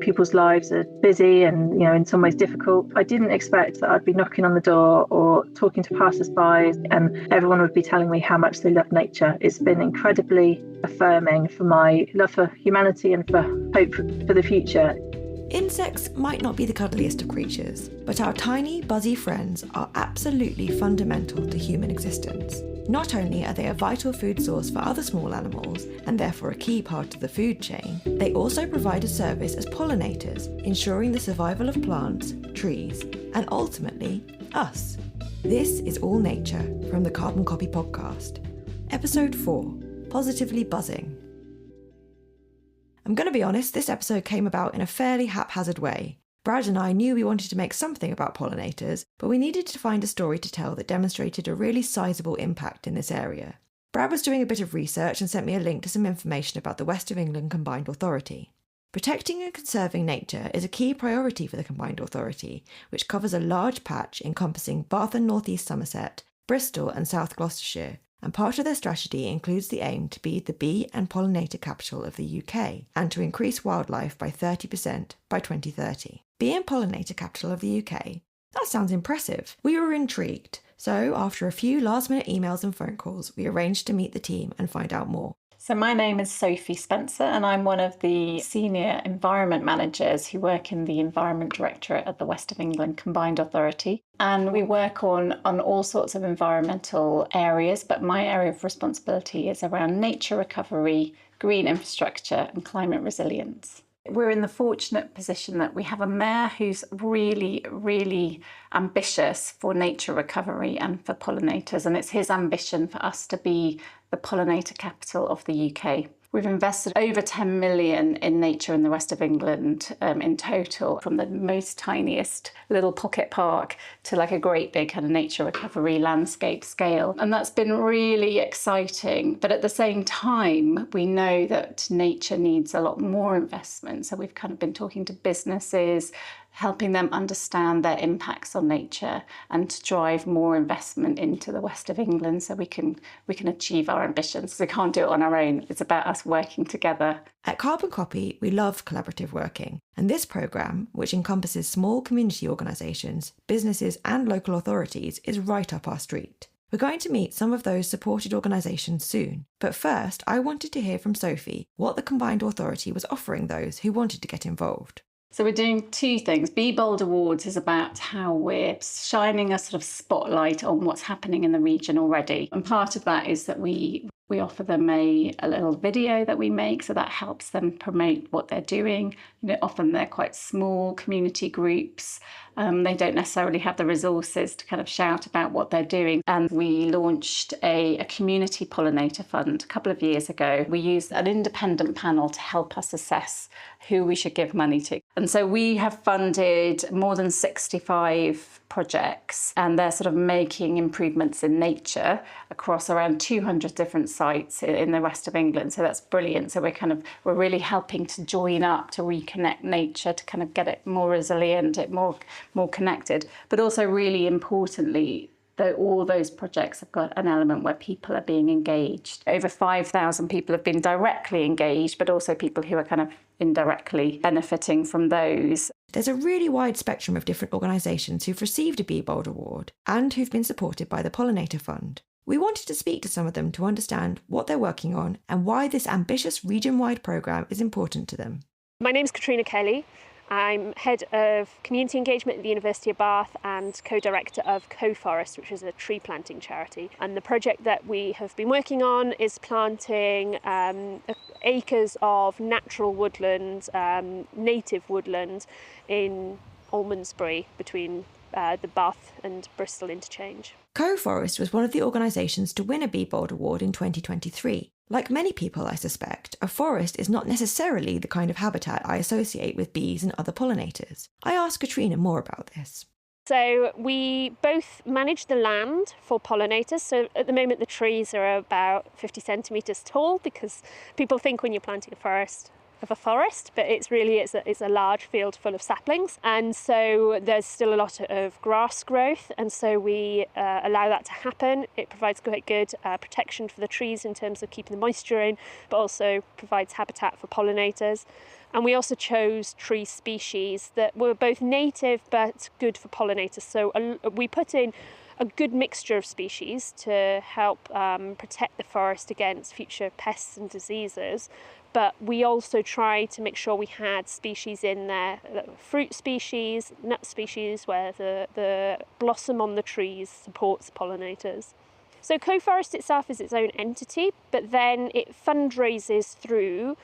people's lives are busy and, in some ways difficult. I didn't expect that I'd be knocking on the door or talking to passers-by and everyone would be telling me how much they love nature. It's been incredibly affirming for my love for humanity and for hope for the future. Insects might not be the cuddliest of creatures, but our tiny, buzzy friends are absolutely fundamental to human existence. Not only are they a vital food source for other small animals, and therefore a key part of the food chain, they also provide a service as pollinators, ensuring the survival of plants, trees, and ultimately, us. This is All Nature from the Carbon Copy podcast. Episode 4, Positively Buzzing. I'm going to be honest, this episode came about in a fairly haphazard way. Brad and I knew we wanted to make something about pollinators, but we needed to find a story to tell that demonstrated a really sizable impact in this area. Brad was doing a bit of research and sent me a link to some information about the West of England Combined Authority. Protecting and conserving nature is a key priority for the Combined Authority, which covers a large patch encompassing Bath and North East Somerset, Bristol and South Gloucestershire, and part of their strategy includes the aim to be the bee and pollinator capital of the UK and to increase wildlife by 30% by 2030. Bee and pollinator capital of the UK? That sounds impressive. We were intrigued, so after a few last-minute emails and phone calls, we arranged to meet the team and find out more. So my name is Sophie Spencer and I'm one of the senior environment managers who work in the Environment Directorate at the West of England Combined Authority. And we work on all sorts of environmental areas, but my area of responsibility is around nature recovery, green infrastructure and climate resilience. We're in the fortunate position that we have a mayor who's really, really ambitious for nature recovery and for pollinators, and it's his ambition for us to be the pollinator capital of the UK. We've invested over 10 million in nature in the West of England in total, from the most tiniest little pocket park to like a great big kind of nature recovery landscape scale. And that's been really exciting. But at the same time, we know that nature needs a lot more investment. So we've kind of been talking to businesses, helping them understand their impacts on nature and to drive more investment into the West of England so we can achieve our ambitions. We can't do it on our own. It's about us working together. At Carbon Copy, we love collaborative working, and this programme, which encompasses small community organisations, businesses and local authorities, is right up our street. We're going to meet some of those supported organisations soon, but first I wanted to hear from Sophie what the Combined Authority was offering those who wanted to get involved. So we're doing two things. Be Bold Awards is about how we're shining a sort of spotlight on what's happening in the region already. And part of that is that we offer them a little video that we make, so that helps them promote what they're doing. Often they're quite small community groups. They don't necessarily have the resources to kind of shout about what they're doing. And we launched a community pollinator fund a couple of years ago. We used an independent panel to help us assess who we should give money to. And so we have funded more than 65 projects, and they're sort of making improvements in nature across around 200 different sites in the West of England. So that's brilliant. So we're really helping to join up, to reconnect nature, to kind of get it more resilient, more connected. But also really importantly, all those projects have got an element where people are being engaged. Over 5,000 people have been directly engaged, but also people who are kind of indirectly benefiting from those. There's a really wide spectrum of different organisations who've received a Be Bold award and who've been supported by the Pollinator Fund. We wanted to speak to some of them to understand what they're working on and why this ambitious region-wide programme is important to them. My name's Katrina Kelly. I'm Head of Community Engagement at the University of Bath and co-director of Co-Forest, which is a tree planting charity. And the project that we have been working on is planting acres of natural woodland, native woodland in Almondsbury between the Bath and Bristol interchange. Co-Forest was one of the organisations to win a Be Bold award in 2023. Like many people, I suspect, a forest is not necessarily the kind of habitat I associate with bees and other pollinators. I asked Katrina more about this. So we both manage the land for pollinators. So at the moment the trees are about 50 centimetres tall, because people think when you're planting a forest, of a forest, but it's a large field full of saplings, and so there's still a lot of grass growth, and so we allow that to happen. It provides quite good protection for the trees in terms of keeping the moisture in, but also provides habitat for pollinators. And we also chose tree species that were both native but good for pollinators. So we put in a good mixture of species to help protect the forest against future pests and diseases. But we also tried to make sure we had species in there, fruit species, nut species, where the blossom on the trees supports pollinators. So Co-Forest itself is its own entity, but then it fundraises through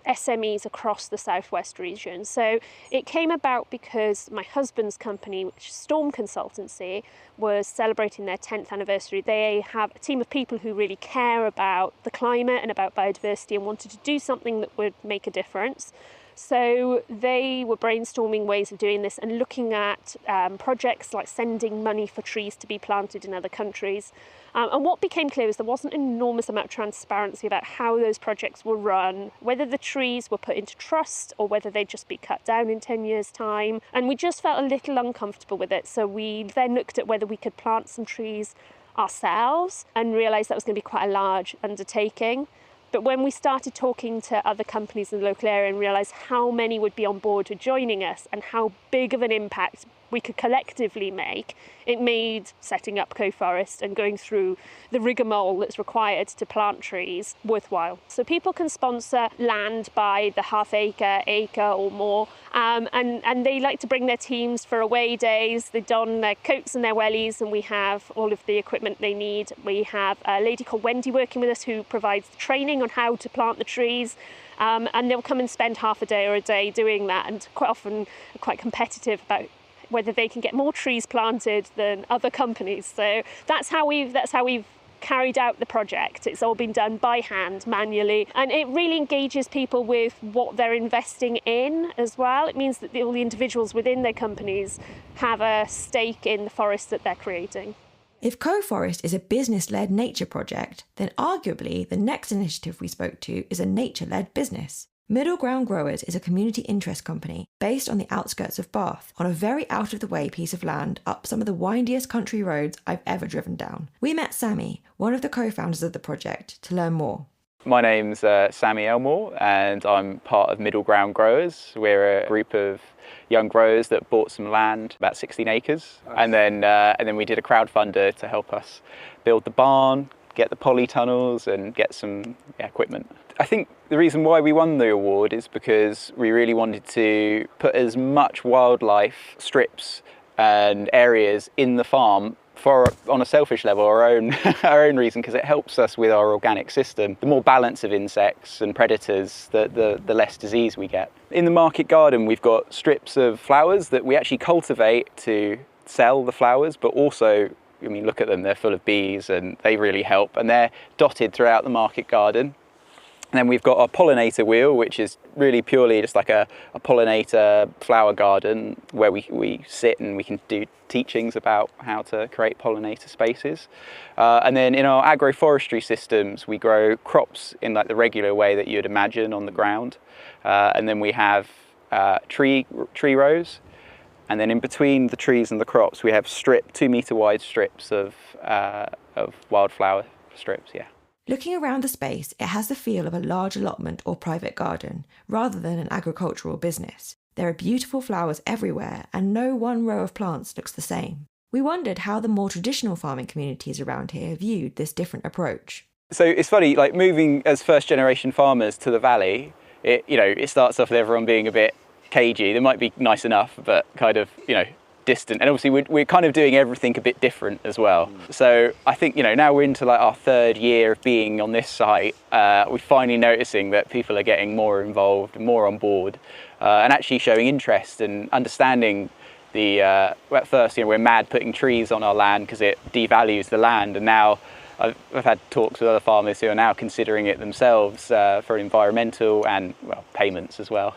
SMEs across the southwest region. So it came about because my husband's company, which is Storm Consultancy, was celebrating their 10th anniversary. They have a team of people who really care about the climate and about biodiversity and wanted to do something that would make a difference. So they were brainstorming ways of doing this and looking at projects like sending money for trees to be planted in other countries. And what became clear is there wasn't an enormous amount of transparency about how those projects were run, whether the trees were put into trust or whether they'd just be cut down in 10 years' time. And we just felt a little uncomfortable with it. So we then looked at whether we could plant some trees ourselves and realised that was going to be quite a large undertaking. But when we started talking to other companies in the local area and realised how many would be on board with joining us and how big of an impact we could collectively make, it made setting up Co-Forest and going through the rigmarole that's required to plant trees worthwhile. So people can sponsor land by the half acre or more, and they like to bring their teams for away days. They don their coats and their wellies, and we have all of the equipment they need. We have a lady called Wendy working with us who provides training on how to plant the trees. And they'll come and spend half a day or a day doing that, and quite often are quite competitive about whether they can get more trees planted than other companies. So that's how we've carried out the project. It's all been done by hand, manually, and it really engages people with what they're investing in as well. It means that all the individuals within their companies have a stake in the forest that they're creating. If Co-Forest is a business-led nature project, then arguably the next initiative we spoke to is a nature-led business. Middle Ground Growers is a community interest company based on the outskirts of Bath, on a very out-of-the-way piece of land up some of the windiest country roads I've ever driven down. We met Sammy, one of the co-founders of the project, to learn more. My name's Sammy Elmore, and I'm part of Middle Ground Growers. We're a group of young growers that bought some land, about 16 acres, and then we did a crowdfunder to help us build the barn, get the polytunnels and get some equipment. I think the reason why we won the award is because we really wanted to put as much wildlife strips and areas in the farm on a selfish level, our own reason, because it helps us with our organic system. The more balance of insects and predators, the less disease we get. In the market garden, we've got strips of flowers that we actually cultivate to sell the flowers, but also, I mean, look at them, they're full of bees and they really help, and they're dotted throughout the market garden. And then we've got our pollinator wheel, which is really purely just like a pollinator flower garden where we sit and we can do teachings about how to create pollinator spaces. And then in our agroforestry systems, we grow crops in like the regular way that you'd imagine on the ground. And then we have tree rows. And then in between the trees and the crops, we have 2 metre wide strips of wildflower strips, yeah. Looking around the space, it has the feel of a large allotment or private garden, rather than an agricultural business. There are beautiful flowers everywhere, and no one row of plants looks the same. We wondered how the more traditional farming communities around here viewed this different approach. So it's funny, like moving as first-generation farmers to the valley, it starts off with everyone being a bit cagey. They might be nice enough, but kind of, distant, and obviously we're kind of doing everything a bit different as well. So I think now we're into like our 3rd year of being on this site, we're finally noticing that people are getting more involved, more on board, and actually showing interest and understanding at first we're mad putting trees on our land because it devalues the land, and now I've had talks with other farmers who are now considering it themselves for environmental and payments as well.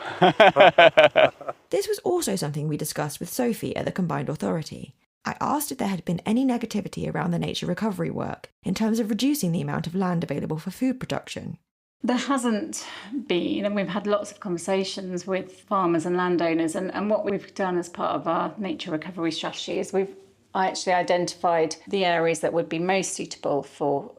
This was also something we discussed with Sophie at the Combined Authority. I asked if there had been any negativity around the nature recovery work in terms of reducing the amount of land available for food production. There hasn't been, and we've had lots of conversations with farmers and landowners, and what we've done as part of our nature recovery strategy is I actually identified the areas that would be most suitable for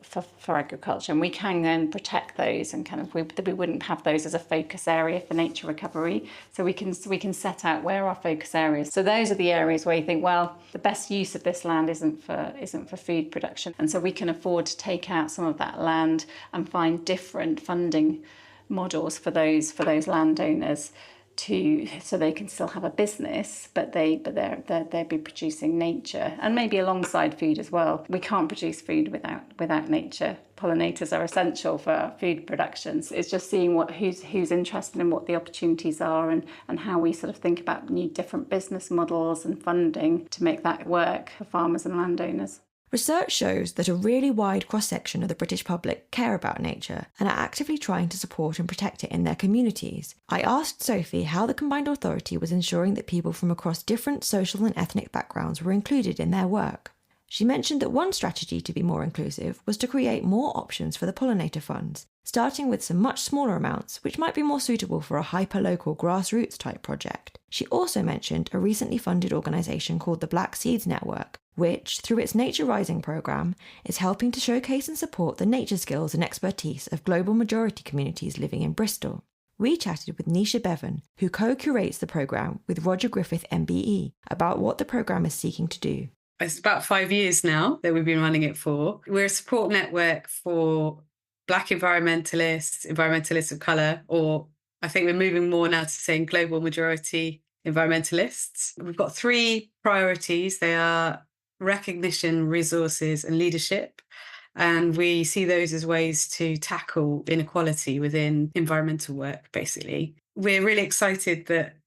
agriculture, and we can then protect those, and kind of we wouldn't have those as a focus area for nature recovery. So we can set out where our focus areas. So those are the areas where you think, well, the best use of this land isn't for food production, and so we can afford to take out some of that land and find different funding models for those landowners, so they can still have a business, but they'll be producing nature, and maybe alongside food as well. We can't produce food without nature. Pollinators are essential for food production. So it's just seeing who's interested in what the opportunities are, and how we sort of think about new different business models and funding to make that work for farmers and landowners. Research shows that a really wide cross-section of the British public care about nature and are actively trying to support and protect it in their communities. I asked Sophie how the Combined Authority was ensuring that people from across different social and ethnic backgrounds were included in their work. She mentioned that one strategy to be more inclusive was to create more options for the pollinator funds, starting with some much smaller amounts, which might be more suitable for a hyper-local grassroots type project. She also mentioned a recently funded organisation called the Black Seeds Network, which, through its Nature Rising programme, is helping to showcase and support the nature skills and expertise of global majority communities living in Bristol. We chatted with Nisha Bevan, who co-curates the programme with Roger Griffith MBE, about what the programme is seeking to do. It's about 5 years now that we've been running it for. We're a support network for Black environmentalists of colour, or I think we're moving more now to saying global majority environmentalists. We've got 3 priorities. They are recognition, resources and leadership. And we see those as ways to tackle inequality within environmental work, basically. We're really excited that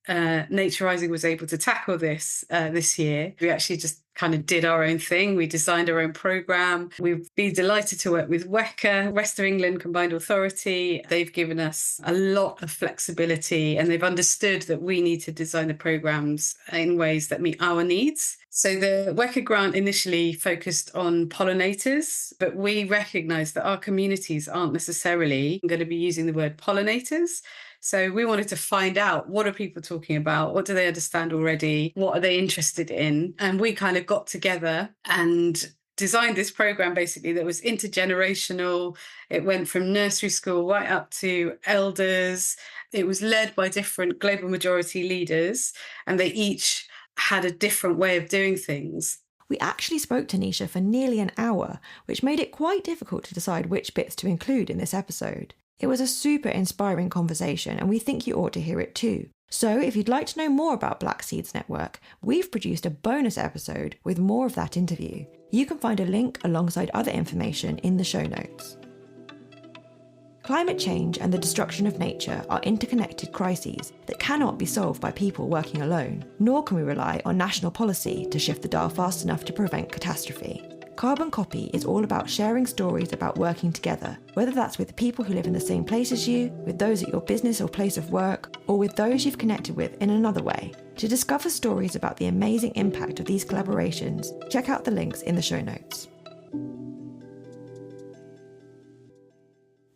Nature Rising was able to tackle this year. We actually just kind of did our own thing. We designed our own programme. We've been delighted to work with WECA, West of England Combined Authority. They've given us a lot of flexibility, and they've understood that we need to design the programmes in ways that meet our needs. So the WECA grant initially focused on pollinators, but we recognise that our communities aren't necessarily going to be using the word pollinators. So we wanted to find out, what are people talking about? What do they understand already? What are they interested in? And we kind of got together and designed this program basically that was intergenerational. It went from nursery school right up to elders. It was led by different global majority leaders, and they each had a different way of doing things. We actually spoke to Nisha for nearly an hour, which made it quite difficult to decide which bits to include in this episode. It was a super inspiring conversation, and we think you ought to hear it too. So if you'd like to know more about Black Seeds Network, we've produced a bonus episode with more of that interview. You can find a link alongside other information in the show notes. Climate change and the destruction of nature are interconnected crises that cannot be solved by people working alone, nor can we rely on national policy to shift the dial fast enough to prevent catastrophe. Carbon Copy is all about sharing stories about working together, whether that's with the people who live in the same place as you, with those at your business or place of work, or with those you've connected with in another way. To discover stories about the amazing impact of these collaborations, check out the links in the show notes.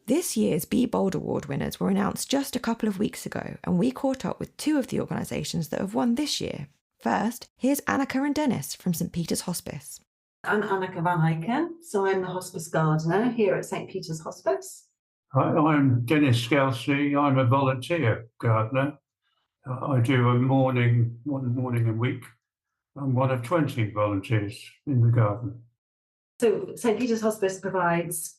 This year's Be Bold Award winners were announced just a couple of weeks ago, and we caught up with 2 of the organisations that have won this year. First, here's Annika and Dennis from St Peter's Hospice. I'm Annika van Eycken, so I'm the hospice gardener here at St Peter's Hospice. I'm Dennis Scalzi. I'm a volunteer gardener. I do one morning a week. I'm one of 20 volunteers in the garden. So St Peter's Hospice provides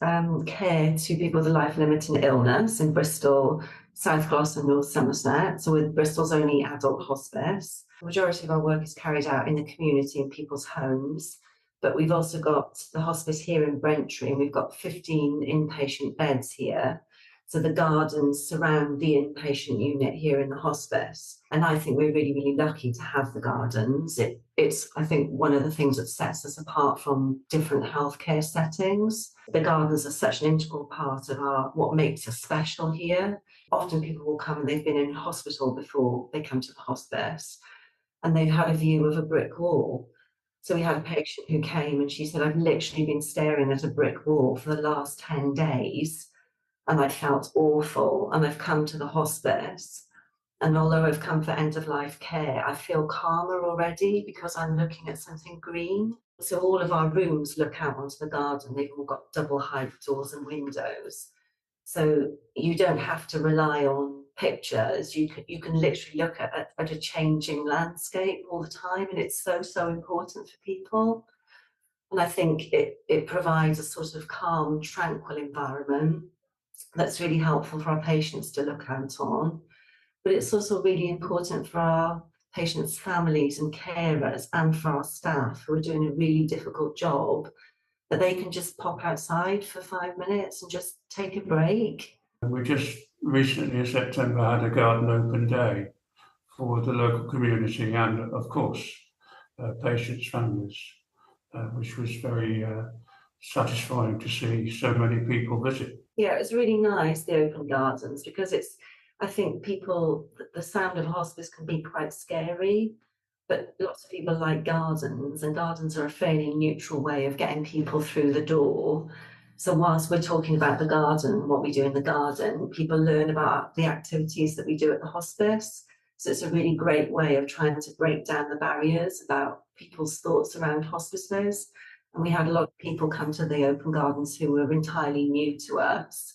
care to people with a life-limiting illness in Bristol, South Gloss and North Somerset. So we're Bristol's only adult hospice. The majority of our work is carried out in the community in people's homes. But we've also got the hospice here in Braintree, and we've got 15 inpatient beds here. So the gardens surround the inpatient unit here in the hospice. And I think we're really, really lucky to have the gardens. It's, I think, one of the things that sets us apart from different healthcare settings. The gardens are such an integral part of what makes us special here. Often people will come and they've been in hospital before they come to the hospice, and they've had a view of a brick wall. So we had a patient who came and she said, I've literally been staring at a brick wall for the last 10 days and I felt awful. And I've come to the hospice, and although I've come for end-of-life care, I feel calmer already because I'm looking at something green. So all of our rooms look out onto the garden. They've all got double height doors and windows. So you don't have to rely on pictures. You can literally look at a changing landscape all the time, and it's so important for people. And I think it provides a sort of calm, tranquil environment that's really helpful for our patients to look out on. But it's also really important for our patients' families and carers, and for our staff who are doing a really difficult job, that they can just pop outside for 5 minutes and just take a break. We just recently in September had a garden open day for the local community and, of course, patients' families, which was very satisfying to see so many people visit. Yeah, it was really nice, the open gardens, because I think people, the sound of hospice can be quite scary, but lots of people like gardens, and gardens are a fairly neutral way of getting people through the door. So whilst we're talking about the garden, what we do in the garden, people learn about the activities that we do at the hospice. So it's a really great way of trying to break down the barriers about people's thoughts around hospices. And we had a lot of people come to the open gardens who were entirely new to us,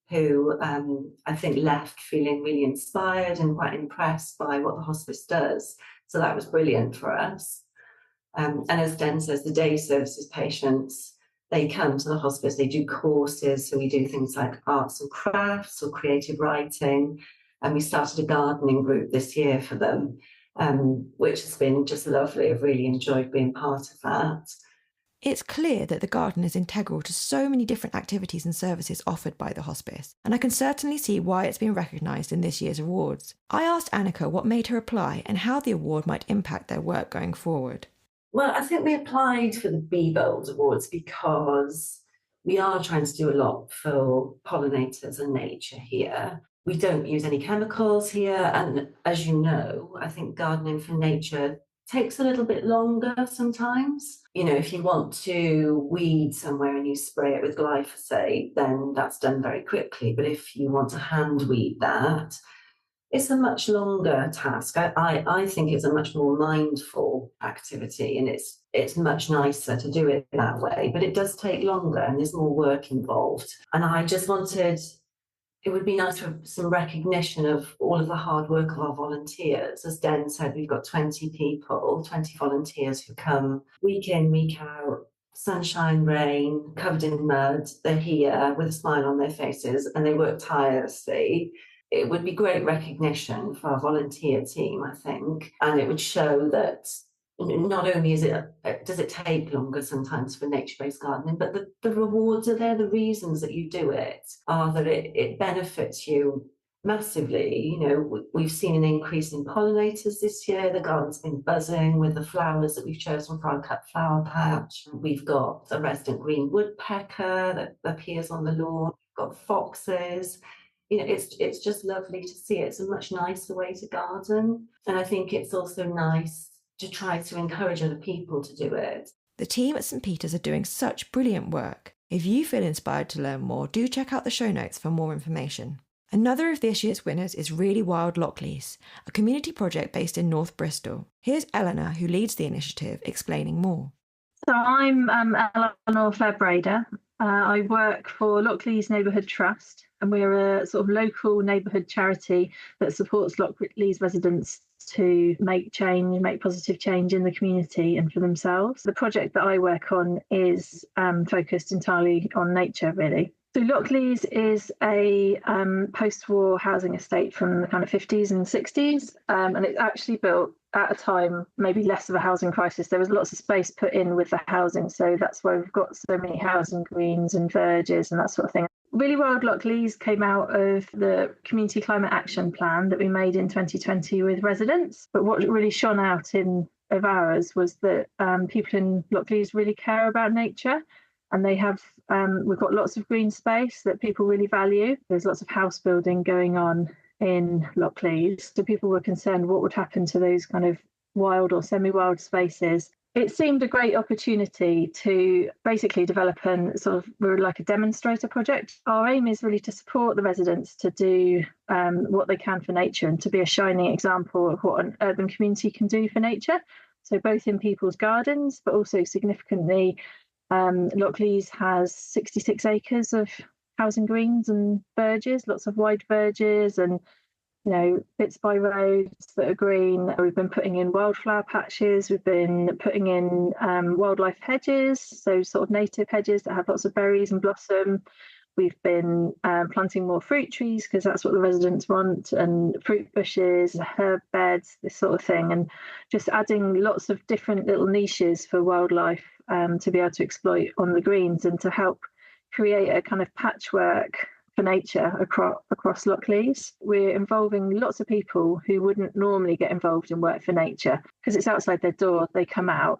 who I think left feeling really inspired and quite impressed by what the hospice does. So that was brilliant for us. And as Den says, the day services patients, they come to the hospice, they do courses. So we do things like arts and crafts or creative writing. And we started a gardening group this year for them, which has been just lovely. I've really enjoyed being part of that. It's clear that the garden is integral to so many different activities and services offered by the hospice, and I can certainly see why it's been recognised in this year's awards. I asked Annika what made her apply and how the award might impact their work going forward. Well, I think we applied for the Be Bold Awards because we are trying to do a lot for pollinators and nature here. We don't use any chemicals here, and as you know, I think gardening for nature takes a little bit longer sometimes. You know, if you want to weed somewhere and you spray it with glyphosate, then that's done very quickly. But if you want to hand weed that, it's a much longer task. I think it's a much more mindful activity, and it's much nicer to do it that way. But it does take longer and there's more work involved. And I just wanted, it would be nice for some recognition of all of the hard work of our volunteers. As Den said, we've got 20 people, 20 volunteers who come week in, week out, sunshine, rain, covered in mud. They're here with a smile on their faces and they work tirelessly. It would be great recognition for our volunteer team, I think, and it would show that not only does it take longer sometimes for nature-based gardening, but the rewards are there. The reasons that you do it are that it benefits you massively. You know, we've seen an increase in pollinators this year. The garden's been buzzing with the flowers that we've chosen for our cut flower patch. We've got a resident green woodpecker that appears on the lawn. We've got foxes. You know, it's just lovely to see. It's a much nicer way to garden. And I think it's also nice to try to encourage other people to do it. The team at St Peter's are doing such brilliant work. If you feel inspired to learn more, do check out the show notes for more information. Another of this year's winners is Really Wild Lockleaze, a community project based in North Bristol. Here's Eleanor, who leads the initiative, explaining more. So I'm Eleanor Flebrader. I work for Lockleaze Neighbourhood Trust, and we're a sort of local neighbourhood charity that supports Lockleaze residents to make positive change in the community and for themselves. The project that I work on is focused entirely on nature, really. So Lockleaze is a post-war housing estate from the kind of 50s and 60s, and it's actually built at a time maybe less of a housing crisis. There was lots of space put in with the housing, so that's why we've got so many housing greens and verges and that sort of thing. Really Wild Lockleaze came out of the Community Climate Action Plan that we made in 2020 with residents. But what really shone out of ours was that people in Lockleaze really care about nature, and they have we've got lots of green space that people really value. There's lots of house building going on in Lockleaze, so people were concerned what would happen to those kind of wild or semi-wild spaces. It seemed a great opportunity to basically develop we're like a demonstrator project. Our aim is really to support the residents to do what they can for nature and to be a shining example of what an urban community can do for nature. So both in people's gardens, but also significantly, Lockleaze has 66 acres of housing greens and verges, lots of wide verges and bits by roads that are green. We've been putting in wildflower patches. We've been putting in wildlife hedges, so sort of native hedges that have lots of berries and blossom. We've been planting more fruit trees because that's what the residents want, and fruit bushes, herb beds, this sort of thing, and just adding lots of different little niches for wildlife to be able to exploit on the greens and to help create a kind of patchwork for nature across Lockleaze. We're involving lots of people who wouldn't normally get involved in work for nature because it's outside their door. They come out,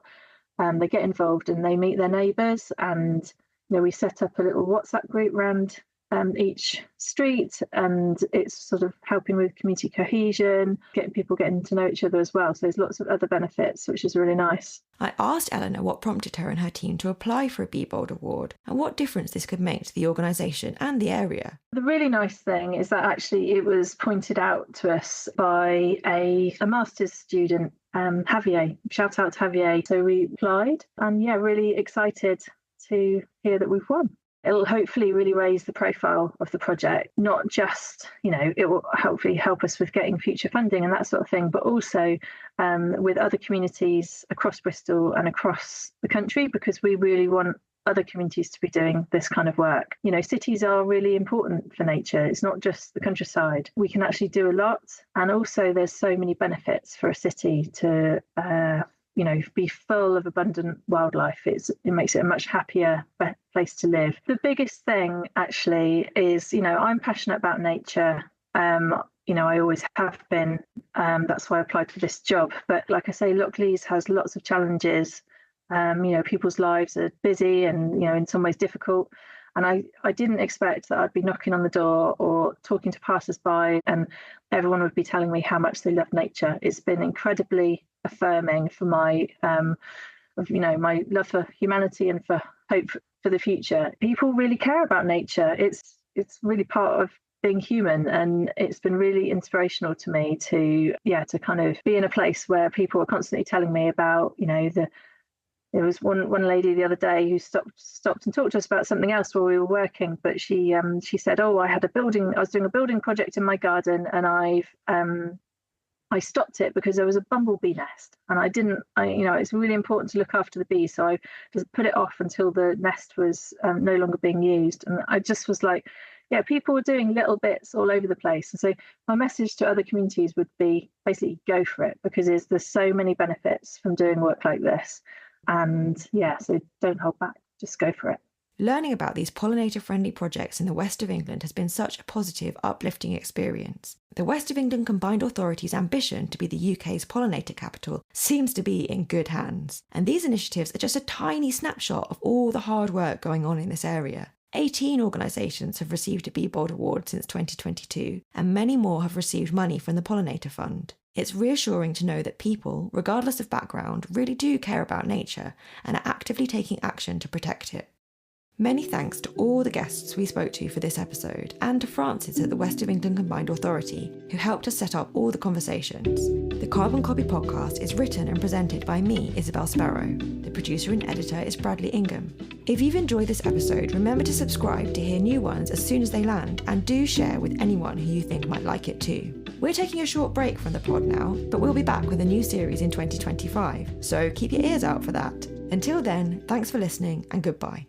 they get involved and they meet their neighbours, and we set up a little WhatsApp group around each street, and it's sort of helping with community cohesion, getting people getting to know each other as well. So there's lots of other benefits, which is really nice. I asked Eleanor what prompted her and her team to apply for a Be Bold award and what difference this could make to the organisation and the area. The really nice thing is that actually it was pointed out to us by a master's student, Javier. Shout out to Javier. So we applied and really excited to hear that we've won. It'll hopefully really raise the profile of the project, not just, it will hopefully help us with getting future funding and that sort of thing, but also with other communities across Bristol and across the country, because we really want other communities to be doing this kind of work. Cities are really important for nature. It's not just the countryside. We can actually do a lot. And also there's so many benefits for a city to be full of abundant wildlife. It makes it a much happier place to live. The biggest thing actually is, I'm passionate about nature. I always have been. That's why I applied for this job. But like I say, Lockleaze has lots of challenges. People's lives are busy and, in some ways difficult. And I didn't expect that I'd be knocking on the door or talking to passers-by and everyone would be telling me how much they love nature. It's been incredibly affirming for my my love for humanity and for hope for the future. People really care about nature. It's really part of being human, and it's been really inspirational to me to kind of be in a place where people are constantly telling me about there was one lady the other day who stopped and talked to us about something else while we were working, but she said, I was doing a building project in my garden and I stopped it because there was a bumblebee nest and it's really important to look after the bees. So I just put it off until the nest was no longer being used. And I just was like, people were doing little bits all over the place. And so my message to other communities would be basically go for it, because there's so many benefits from doing work like this. And so don't hold back, just go for it. Learning about these pollinator-friendly projects in the West of England has been such a positive, uplifting experience. The West of England Combined Authority's ambition to be the UK's pollinator capital seems to be in good hands. And these initiatives are just a tiny snapshot of all the hard work going on in this area. 18 organisations have received a Be Bold award since 2022, and many more have received money from the Pollinator Fund. It's reassuring to know that people, regardless of background, really do care about nature and are actively taking action to protect it. Many thanks to all the guests we spoke to for this episode, and to Francis at the West of England Combined Authority, who helped us set up all the conversations. The Carbon Copy podcast is written and presented by me, Isabel Sparrow. The producer and editor is Bradley Ingham. If you've enjoyed this episode, remember to subscribe to hear new ones as soon as they land, and do share with anyone who you think might like it too. We're taking a short break from the pod now, but we'll be back with a new series in 2025, so keep your ears out for that. Until then, thanks for listening and goodbye.